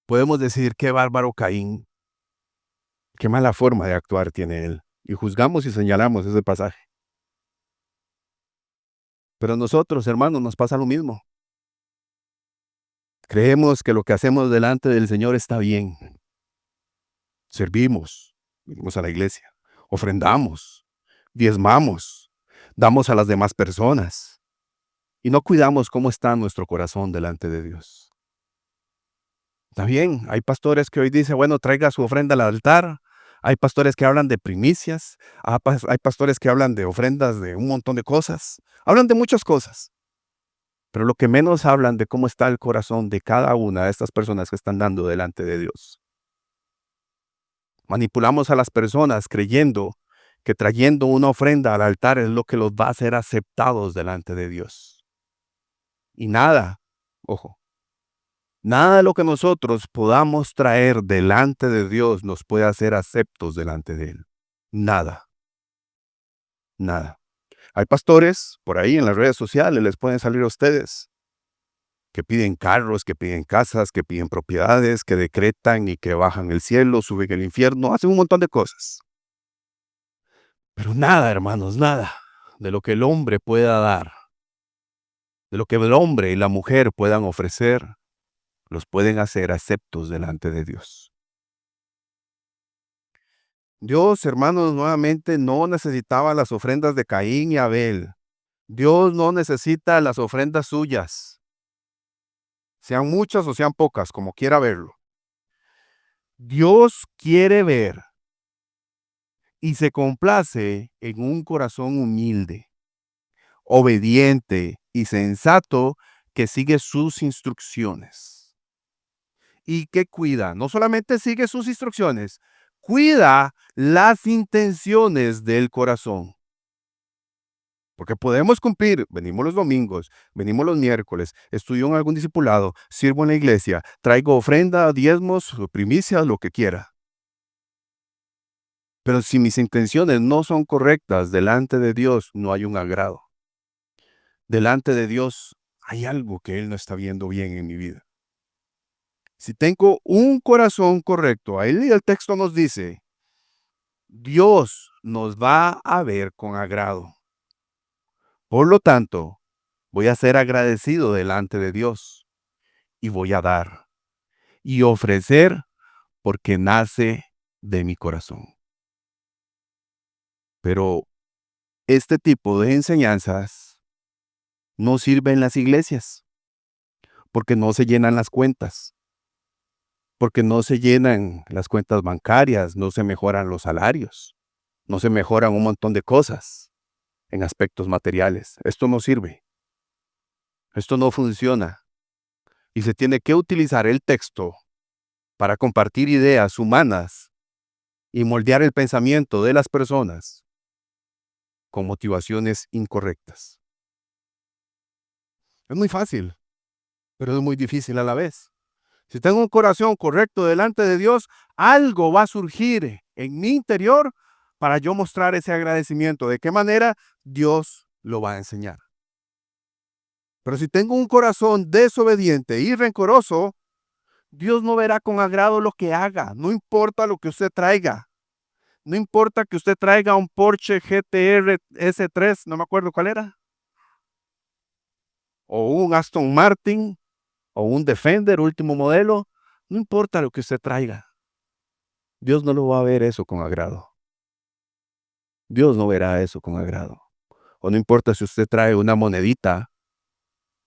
Podemos decir, qué bárbaro Caín, qué mala forma de actuar tiene él. Y juzgamos y señalamos ese pasaje. Pero nosotros, hermanos, nos pasa lo mismo. Creemos que lo que hacemos delante del Señor está bien. Servimos, venimos a la iglesia, ofrendamos, diezmamos, damos a las demás personas y no cuidamos cómo está nuestro corazón delante de Dios. Está bien, hay pastores que hoy dicen, bueno, traiga su ofrenda al altar. Hay pastores que hablan de primicias. Hay pastores que hablan de ofrendas de un montón de cosas. Hablan de muchas cosas. Pero lo que menos hablan de cómo está el corazón de cada una de estas personas que están dando delante de Dios. Manipulamos a las personas creyendo que trayendo una ofrenda al altar es lo que los va a hacer aceptados delante de Dios. Y nada, ojo, nada de lo que nosotros podamos traer delante de Dios nos puede hacer aceptos delante de Él. Nada, nada. Hay pastores por ahí en las redes sociales, les pueden salir a ustedes, que piden carros, que piden casas, que piden propiedades, que decretan y que bajan el cielo, suben el infierno, hacen un montón de cosas. Pero nada, hermanos, nada de lo que el hombre pueda dar, de lo que el hombre y la mujer puedan ofrecer, los pueden hacer aceptos delante de Dios. Dios, hermanos, nuevamente no necesitaba las ofrendas de Caín y Abel. Dios no necesita las ofrendas suyas, sean muchas o sean pocas, como quiera verlo. Dios quiere ver y se complace en un corazón humilde, obediente y sensato que sigue sus instrucciones. Y que cuida, no solamente sigue sus instrucciones, cuida las intenciones del corazón. Porque podemos cumplir, venimos los domingos, venimos los miércoles, estudio en algún discipulado, sirvo en la iglesia, traigo ofrenda, diezmos, primicias, lo que quiera. Pero si mis intenciones no son correctas delante de Dios, no hay un agrado. Delante de Dios hay algo que Él no está viendo bien en mi vida. Si tengo un corazón correcto, ahí el texto nos dice, Dios nos va a ver con agrado. Por lo tanto, voy a ser agradecido delante de Dios y voy a dar y ofrecer porque nace de mi corazón. Pero este tipo de enseñanzas no sirve en las iglesias porque no se llenan las cuentas, porque no se llenan las cuentas bancarias, no se mejoran los salarios. No se mejoran un montón de cosas en aspectos materiales. Esto no sirve. Esto no funciona. Y se tiene que utilizar el texto para compartir ideas humanas y moldear el pensamiento de las personas con motivaciones incorrectas. Es muy fácil, pero es muy difícil a la vez. Si tengo un corazón correcto delante de Dios, algo va a surgir en mi interior para yo mostrar ese agradecimiento. ¿De qué manera? Dios lo va a enseñar. Pero si tengo un corazón desobediente y rencoroso, Dios no verá con agrado lo que haga. No importa lo que usted traiga. No importa que usted traiga un Porsche GTR S3, no me acuerdo cuál era, o un Aston Martin, o un Defender último modelo. No importa lo que usted traiga. Dios no lo va a ver eso con agrado. Dios no verá eso con agrado. O no importa si usted trae una monedita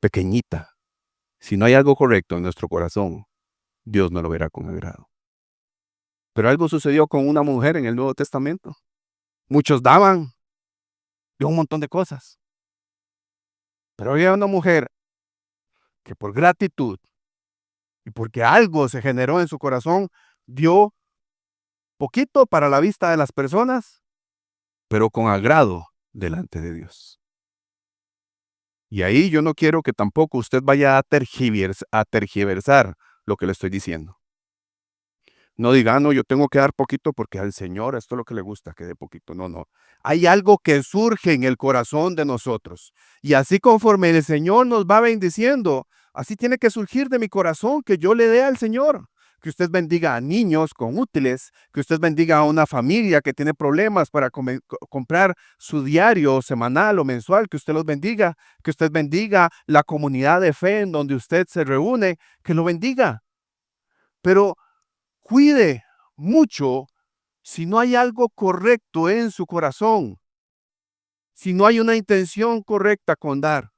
pequeñita. Si no hay algo correcto en nuestro corazón, Dios no lo verá con agrado. Pero algo sucedió con una mujer en el Nuevo Testamento. Muchos daban de un montón de cosas. Pero había una mujer que por gratitud y porque algo se generó en su corazón, dio poquito para la vista de las personas, pero con agrado delante de Dios. Y ahí yo no quiero que tampoco usted vaya a tergiversar lo que le estoy diciendo. No diga, no, yo tengo que dar poquito porque al Señor esto es lo que le gusta, que dé poquito. No, no. Hay algo que surge en el corazón de nosotros. Y así conforme el Señor nos va bendiciendo, así tiene que surgir de mi corazón que yo le dé al Señor. Que usted bendiga a niños con útiles, que usted bendiga a una familia que tiene problemas para comprar su diario semanal o mensual, que usted los bendiga, que usted bendiga la comunidad de fe en donde usted se reúne, que lo bendiga. Pero cuide mucho si no hay algo correcto en su corazón, si no hay una intención correcta con dar.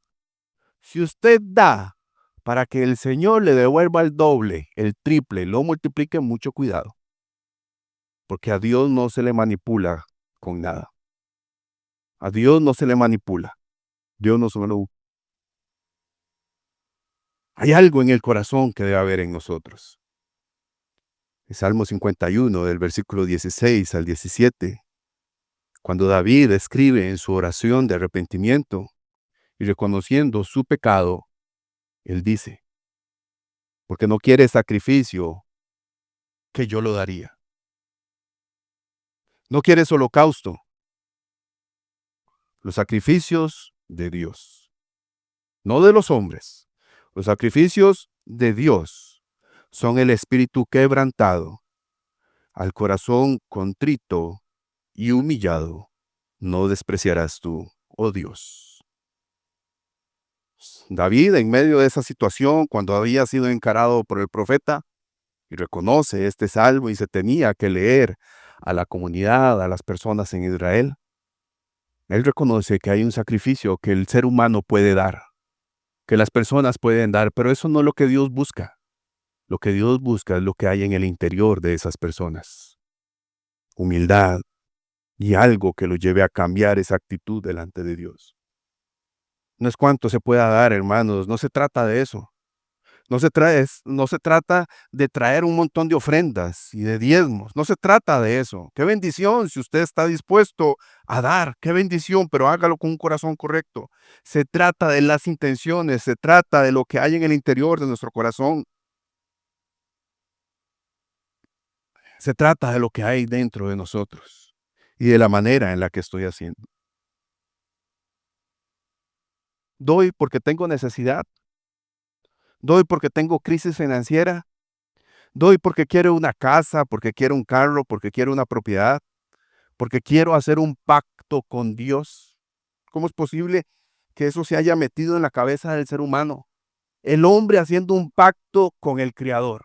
Si usted da para que el Señor le devuelva el doble, el triple, lo multiplique, mucho cuidado, porque a Dios no se le manipula con nada. A Dios no se le manipula. Dios no se lo... Hay algo en el corazón que debe haber en nosotros. El Salmo 51, del versículo 16 al 17. Cuando David escribe en su oración de arrepentimiento y reconociendo su pecado, él dice, porque no quiere sacrificio, que yo lo daría. No quieres holocausto, los sacrificios de Dios, no de los hombres. Los sacrificios de Dios son el espíritu quebrantado, al corazón contrito y humillado, no despreciarás tú, oh Dios. David, en medio de esa situación, cuando había sido encarado por el profeta, y reconoce este salmo y se tenía que leer a la comunidad, a las personas en Israel, él reconoce que hay un sacrificio que el ser humano puede dar, que las personas pueden dar, pero eso no es lo que Dios busca. Lo que Dios busca es lo que hay en el interior de esas personas. Humildad y algo que lo lleve a cambiar esa actitud delante de Dios. No es cuánto se pueda dar, hermanos, no se trata de eso. No se trata de traer un montón de ofrendas y de diezmos. No se trata de eso. Qué bendición si usted está dispuesto a dar. Qué bendición, pero hágalo con un corazón correcto. Se trata de las intenciones. Se trata de lo que hay en el interior de nuestro corazón. Se trata de lo que hay dentro de nosotros y de la manera en la que estoy haciendo. Doy porque tengo necesidad. Doy porque tengo crisis financiera. Doy porque quiero una casa, porque quiero un carro, porque quiero una propiedad, porque quiero hacer un pacto con Dios. ¿Cómo es posible que eso se haya metido en la cabeza del ser humano? El hombre haciendo un pacto con el Creador.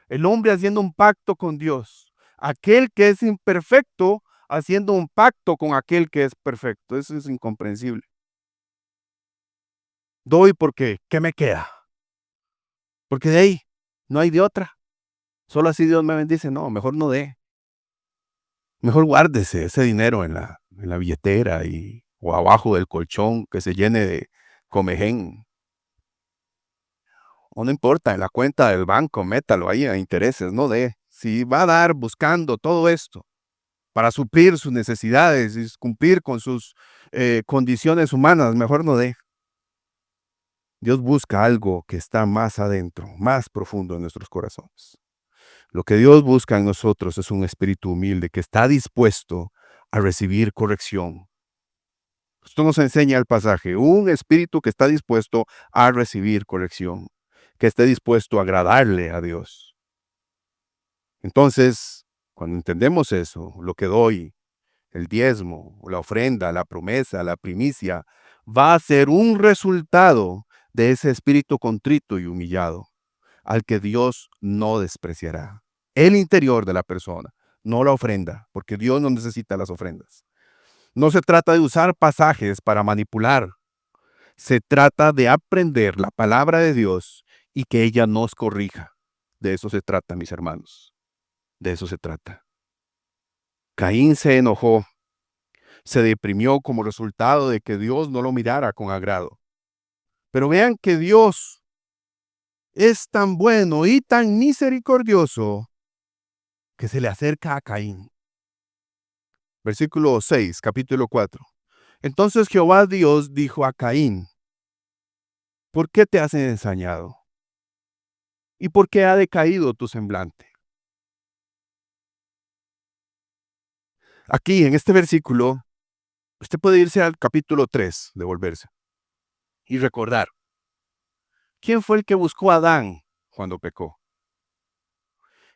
El hombre haciendo un pacto con Dios. Aquel que es imperfecto haciendo un pacto con aquel que es perfecto. Eso es incomprensible. Doy porque, ¿qué me queda? Porque de ahí no hay de otra. Solo así Dios me bendice. No, mejor no dé. Mejor guárdese ese dinero en la billetera o abajo del colchón que se llene de comején. O no importa, en la cuenta del banco, métalo ahí a intereses, no dé. Si va a dar buscando todo esto para suplir sus necesidades y cumplir con sus condiciones humanas, mejor no dé. Dios busca algo que está más adentro, más profundo en nuestros corazones. Lo que Dios busca en nosotros es un espíritu humilde que está dispuesto a recibir corrección. Esto nos enseña el pasaje, un espíritu que está dispuesto a recibir corrección, que esté dispuesto a agradarle a Dios. Entonces, cuando entendemos eso, lo que doy, el diezmo, la ofrenda, la promesa, la primicia, va a ser un resultado de ese espíritu contrito y humillado, al que Dios no despreciará. El interior de la persona, no la ofrenda, porque Dios no necesita las ofrendas. No se trata de usar pasajes para manipular. Se trata de aprender la palabra de Dios y que ella nos corrija. De eso se trata, mis hermanos. De eso se trata. Caín se enojó, se deprimió como resultado de que Dios no lo mirara con agrado. Pero vean que Dios es tan bueno y tan misericordioso que se le acerca a Caín. Versículo 6, capítulo 4. Entonces Jehová Dios dijo a Caín, ¿por qué te has ensañado? ¿Y por qué ha decaído tu semblante? Aquí, en este versículo, usted puede irse al capítulo 3, devolverse, y recordar, ¿quién fue el que buscó a Adán cuando pecó?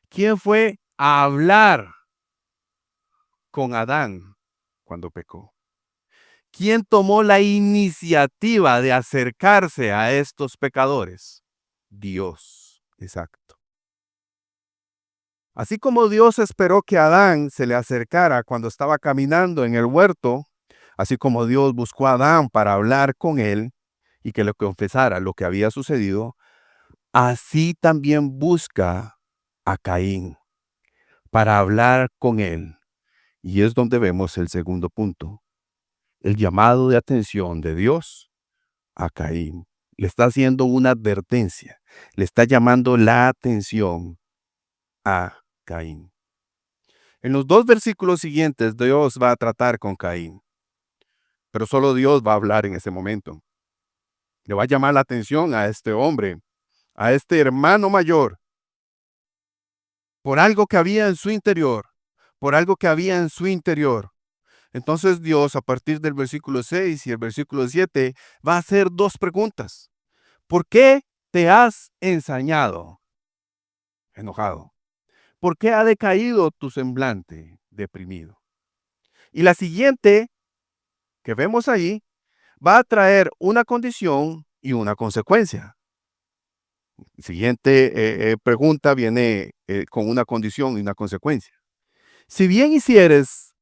¿Quién fue a hablar con Adán cuando pecó? ¿Quién tomó la iniciativa de acercarse a estos pecadores? Dios. Exacto. Así como Dios esperó que Adán se le acercara cuando estaba caminando en el huerto, así como Dios buscó a Adán para hablar con él y que le confesara lo que había sucedido, así también busca a Caín para hablar con él. Y es donde vemos el segundo punto, el llamado de atención de Dios a Caín. Le está haciendo una advertencia, le está llamando la atención a Caín. En los dos versículos siguientes, Dios va a tratar con Caín, pero solo Dios va a hablar en ese momento. Le va a llamar la atención a este hombre, a este hermano mayor, por algo que había en su interior, por algo que había en su interior. Entonces Dios, a partir del versículo 6 y el versículo 7, va a hacer dos preguntas. ¿Por qué te has ensañado? Enojado. ¿Por qué ha decaído tu semblante? Deprimido. Y la siguiente que vemos ahí va a traer una condición y una consecuencia. Siguiente pregunta viene con una condición y una consecuencia. Si bien hicieres,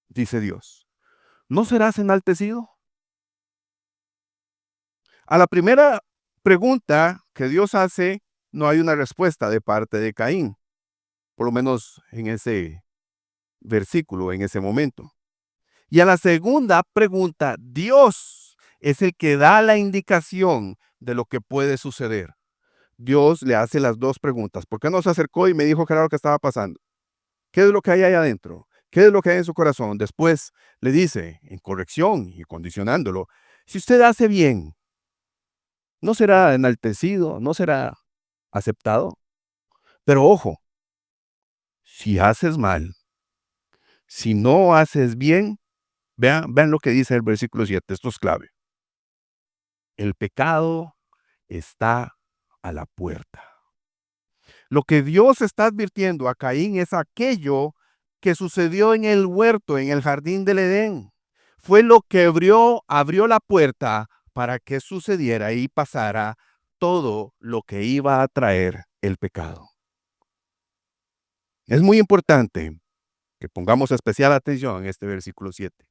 dice Dios, ¿no serás enaltecido? A la primera pregunta que Dios hace, no hay una respuesta de parte de Caín, por lo menos en ese versículo, en ese momento. Y a la segunda pregunta, Dios es el que da la indicación de lo que puede suceder. Dios le hace las dos preguntas. ¿Por qué no se acercó y me dijo qué era lo que estaba pasando? ¿Qué es lo que hay ahí adentro? ¿Qué es lo que hay en su corazón? Después le dice, en corrección y condicionándolo, si usted hace bien, no será enaltecido, no será aceptado. Pero ojo, si haces mal, si no haces bien, vean lo que dice el versículo 7, esto es clave. El pecado está a la puerta. Lo que Dios está advirtiendo a Caín es aquello que sucedió en el huerto, en el jardín del Edén. Fue lo que abrió la puerta para que sucediera y pasara todo lo que iba a traer el pecado. Es muy importante que pongamos especial atención en este versículo 7.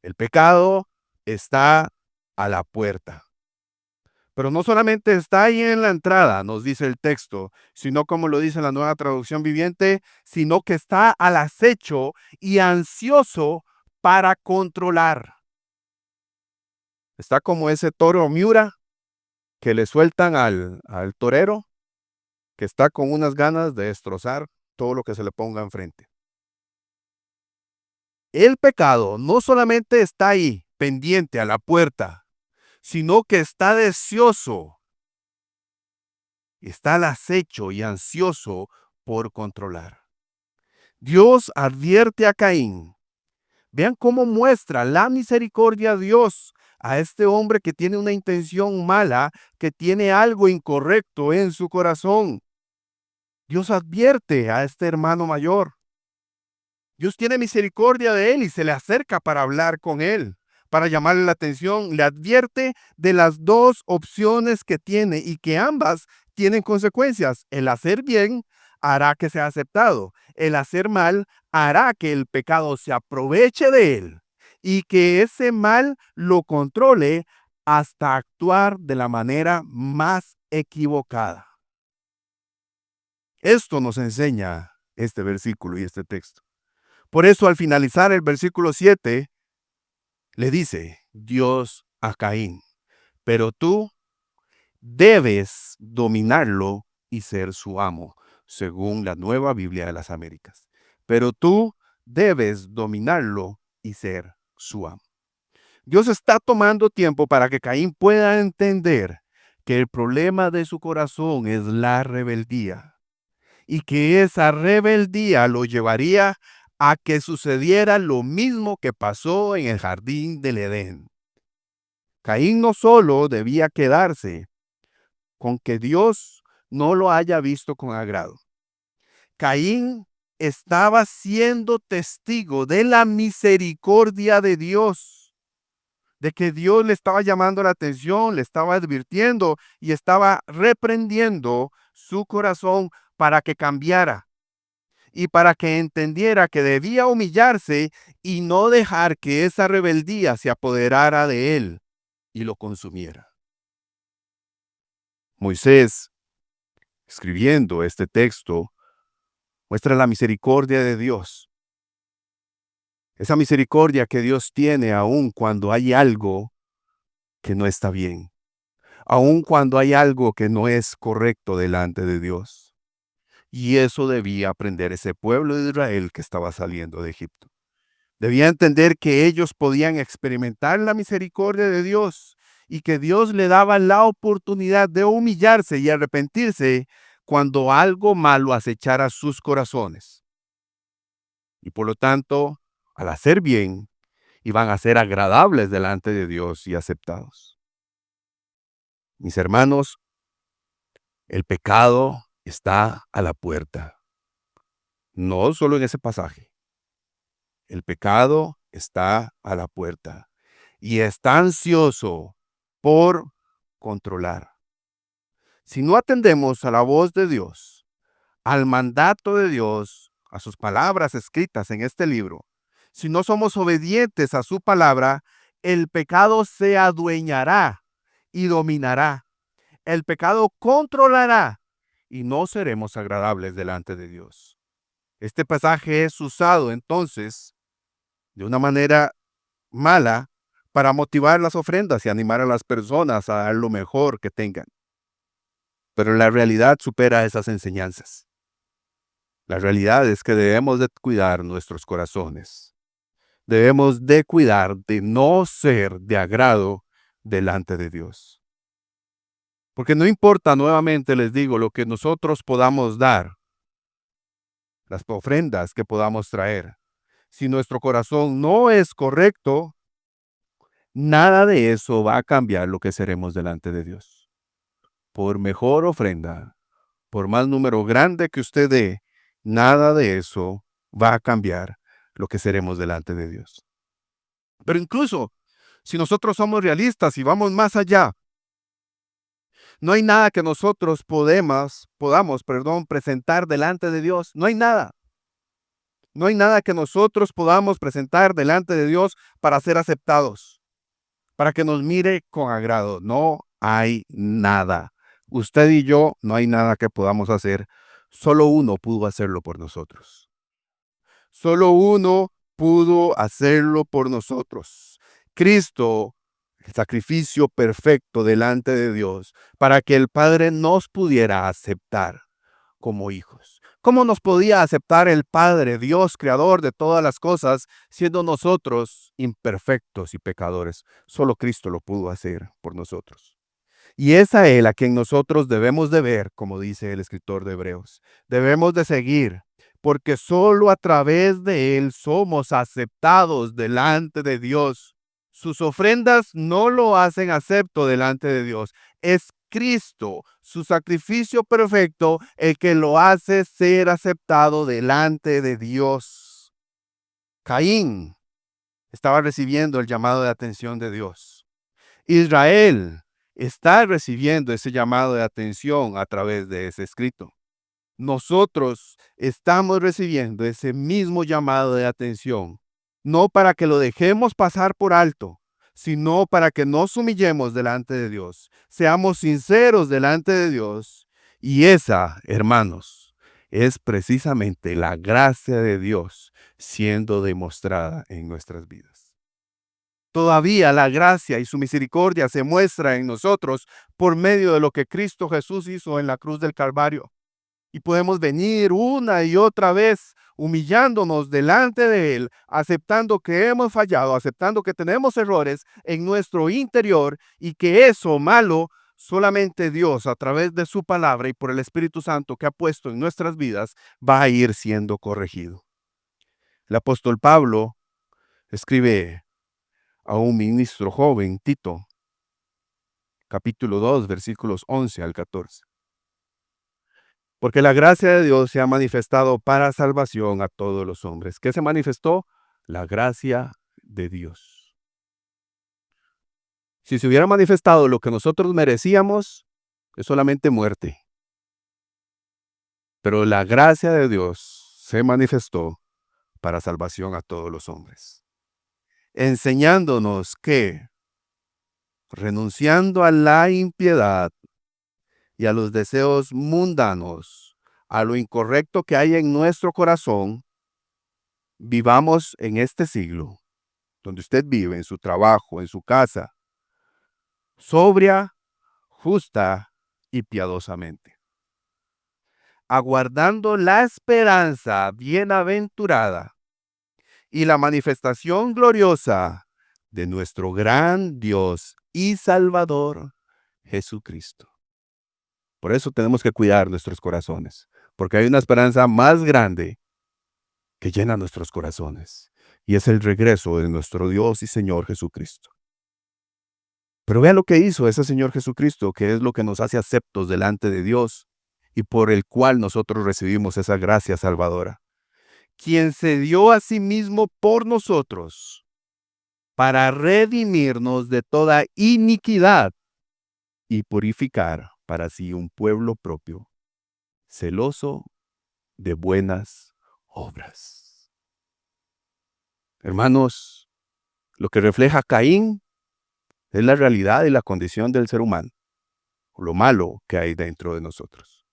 El pecado está a la puerta. Pero no solamente está ahí en la entrada, nos dice el texto, sino como lo dice la Nueva Traducción Viviente, sino que está al acecho y ansioso para controlar. Está como ese toro Miura que le sueltan al torero, que está con unas ganas de destrozar todo lo que se le ponga enfrente. El pecado no solamente está ahí, pendiente a la puerta, sino que está deseoso, está al acecho y ansioso por controlar. Dios advierte a Caín. Vean cómo muestra la misericordia de Dios a este hombre que tiene una intención mala, que tiene algo incorrecto en su corazón. Dios advierte a este hermano mayor. Dios tiene misericordia de él y se le acerca para hablar con él, para llamarle la atención. Le advierte de las dos opciones que tiene y que ambas tienen consecuencias. El hacer bien hará que sea aceptado. El hacer mal hará que el pecado se aproveche de él y que ese mal lo controle hasta actuar de la manera más equivocada. Esto nos enseña este versículo y este texto. Por eso al finalizar el versículo 7, le dice Dios a Caín, pero tú debes dominarlo y ser su amo, según la Nueva Biblia de las Américas. Pero tú debes dominarlo y ser su amo. Dios está tomando tiempo para que Caín pueda entender que el problema de su corazón es la rebeldía y que esa rebeldía lo llevaría a que sucediera lo mismo que pasó en el jardín del Edén. Caín no solo debía quedarse con que Dios no lo haya visto con agrado. Caín estaba siendo testigo de la misericordia de Dios, de que Dios le estaba llamando la atención, le estaba advirtiendo y estaba reprendiendo su corazón para que cambiara y para que entendiera que debía humillarse y no dejar que esa rebeldía se apoderara de él y lo consumiera. Moisés, escribiendo este texto, muestra la misericordia de Dios. Esa misericordia que Dios tiene aun cuando hay algo que no está bien, aun cuando hay algo que no es correcto delante de Dios. Y eso debía aprender ese pueblo de Israel que estaba saliendo de Egipto. Debía entender que ellos podían experimentar la misericordia de Dios y que Dios le daba la oportunidad de humillarse y arrepentirse cuando algo malo acechara sus corazones. Y por lo tanto, al hacer bien, iban a ser agradables delante de Dios y aceptados. Mis hermanos, el pecado está a la puerta. No solo en ese pasaje. El pecado está a la puerta y está ansioso por controlar. Si no atendemos a la voz de Dios, al mandato de Dios, a sus palabras escritas en este libro, si no somos obedientes a su palabra, el pecado se adueñará y dominará. El pecado controlará y no seremos agradables delante de Dios. Este pasaje es usado entonces de una manera mala para motivar las ofrendas y animar a las personas a dar lo mejor que tengan. Pero la realidad supera esas enseñanzas. La realidad es que debemos de cuidar nuestros corazones. Debemos de cuidar de no ser de agrado delante de Dios. Porque no importa, nuevamente les digo, lo que nosotros podamos dar, las ofrendas que podamos traer. Si nuestro corazón no es correcto, nada de eso va a cambiar lo que seremos delante de Dios. Por mejor ofrenda, por más número grande que usted dé, nada de eso va a cambiar lo que seremos delante de Dios. Pero incluso si nosotros somos realistas y vamos más allá, no hay nada que nosotros podamos presentar delante de Dios. No hay nada. No hay nada que nosotros podamos presentar delante de Dios para ser aceptados, para que nos mire con agrado. No hay nada. Usted y yo no hay nada que podamos hacer. Solo uno pudo hacerlo por nosotros. Solo uno pudo hacerlo por nosotros. Cristo, el sacrificio perfecto delante de Dios, para que el Padre nos pudiera aceptar como hijos. ¿Cómo nos podía aceptar el Padre, Dios, creador de todas las cosas, siendo nosotros imperfectos y pecadores? Solo Cristo lo pudo hacer por nosotros. Y es a Él a quien nosotros debemos de ver, como dice el escritor de Hebreos. Debemos de seguir, porque solo a través de Él somos aceptados delante de Dios. Sus ofrendas no lo hacen acepto delante de Dios. Es Cristo, su sacrificio perfecto, el que lo hace ser aceptado delante de Dios. Caín estaba recibiendo el llamado de atención de Dios. Israel está recibiendo ese llamado de atención a través de ese escrito. Nosotros estamos recibiendo ese mismo llamado de atención, no para que lo dejemos pasar por alto, sino para que nos humillemos delante de Dios, seamos sinceros delante de Dios. Y esa, hermanos, es precisamente la gracia de Dios siendo demostrada en nuestras vidas. Todavía la gracia y su misericordia se muestra en nosotros por medio de lo que Cristo Jesús hizo en la cruz del Calvario. Y podemos venir una y otra vez humillándonos delante de Él, aceptando que hemos fallado, aceptando que tenemos errores en nuestro interior y que eso malo solamente Dios a través de su palabra y por el Espíritu Santo que ha puesto en nuestras vidas va a ir siendo corregido. El apóstol Pablo escribe a un ministro joven, Tito, capítulo 2, versículos 11 al 14. Porque la gracia de Dios se ha manifestado para salvación a todos los hombres. ¿Qué se manifestó? La gracia de Dios. Si se hubiera manifestado lo que nosotros merecíamos, es solamente muerte. Pero la gracia de Dios se manifestó para salvación a todos los hombres, enseñándonos que, renunciando a la impiedad y a los deseos mundanos, a lo incorrecto que hay en nuestro corazón, vivamos en este siglo, donde usted vive, en su trabajo, en su casa, sobria, justa y piadosamente, aguardando la esperanza bienaventurada y la manifestación gloriosa de nuestro gran Dios y Salvador, Jesucristo. Por eso tenemos que cuidar nuestros corazones, porque hay una esperanza más grande que llena nuestros corazones, y es el regreso de nuestro Dios y Señor Jesucristo. Pero vea lo que hizo ese Señor Jesucristo, que es lo que nos hace aceptos delante de Dios y por el cual nosotros recibimos esa gracia salvadora. Quien se dio a sí mismo por nosotros para redimirnos de toda iniquidad y purificar para sí un pueblo propio, celoso de buenas obras. Hermanos, lo que refleja Caín es la realidad y la condición del ser humano, lo malo que hay dentro de nosotros.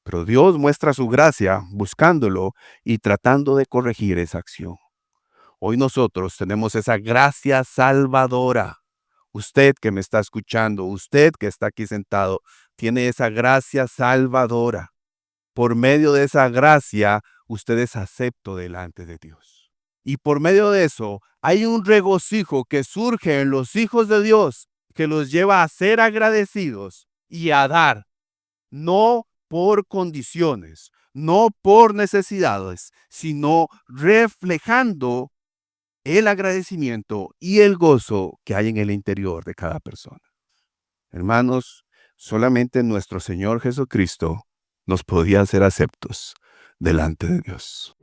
Pero Dios muestra su gracia buscándolo y tratando de corregir esa acción. Hoy nosotros tenemos esa gracia salvadora. Usted que me está escuchando, usted que está aquí sentado, tiene esa gracia salvadora. Por medio de esa gracia, usted es acepto delante de Dios. Y por medio de eso, hay un regocijo que surge en los hijos de Dios que los lleva a ser agradecidos y a dar, no por condiciones, no por necesidades, sino reflejando el agradecimiento y el gozo que hay en el interior de cada persona. Hermanos, solamente nuestro Señor Jesucristo nos podía hacer aceptos delante de Dios.